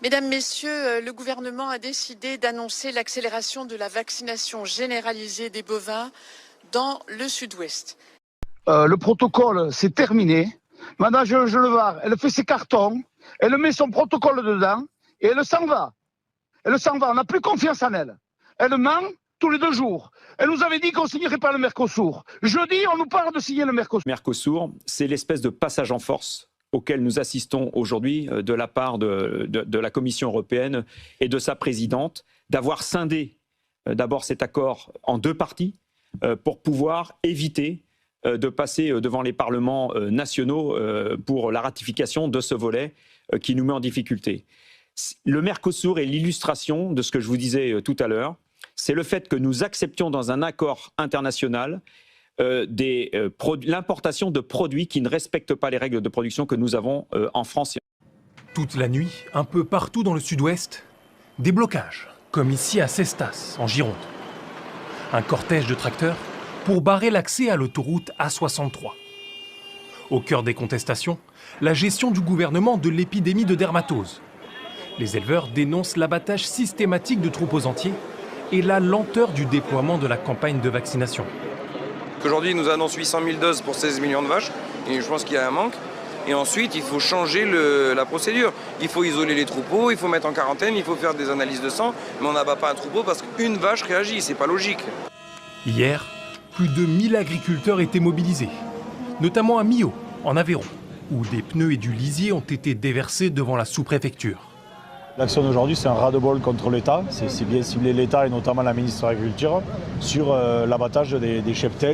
Mesdames, Messieurs, le gouvernement a décidé d'annoncer l'accélération de la vaccination généralisée des bovins dans le sud-ouest. Le protocole, c'est terminé. Madame Genevard, elle fait ses cartons, elle met son protocole dedans et elle s'en va. Elle s'en va, on n'a plus confiance en elle. Elle ment tous les 2 jours. Elle nous avait dit qu'on ne signerait pas le Mercosur. Jeudi, on nous parle de signer le Mercosur. Mercosur, c'est l'espèce de passage en force auquel nous assistons aujourd'hui de la part de la Commission européenne et de sa présidente, d'avoir scindé d'abord cet accord en 2 parties pour pouvoir éviter de passer devant les parlements nationaux pour la ratification de ce volet qui nous met en difficulté. Le Mercosur est l'illustration de ce que je vous disais tout à l'heure. C'est le fait que nous acceptions dans un accord international l'importation de produits qui ne respectent pas les règles de production que nous avons en France. Toute la nuit, un peu partout dans le sud-ouest, des blocages, comme ici à Cestas, en Gironde. Un cortège de tracteurs pour barrer l'accès à l'autoroute A63. Au cœur des contestations, la gestion du gouvernement de l'épidémie de dermatose. Les éleveurs dénoncent l'abattage systématique de troupeaux entiers et la lenteur du déploiement de la campagne de vaccination. Aujourd'hui, ils nous annoncent 800 000 doses pour 16 millions de vaches, et je pense qu'il y a un manque. Et ensuite, il faut changer la procédure. Il faut isoler les troupeaux, il faut mettre en quarantaine, il faut faire des analyses de sang, mais on n'abat pas un troupeau parce qu'une vache réagit, c'est pas logique. Hier, plus de 1000 agriculteurs étaient mobilisés, notamment à Millau, en Aveyron, où des pneus et du lisier ont été déversés devant la sous-préfecture. L'action d'aujourd'hui, c'est un ras-de-bol contre l'État. C'est bien cibler l'État et notamment la ministre de l'Agriculture sur l'abattage des cheptels.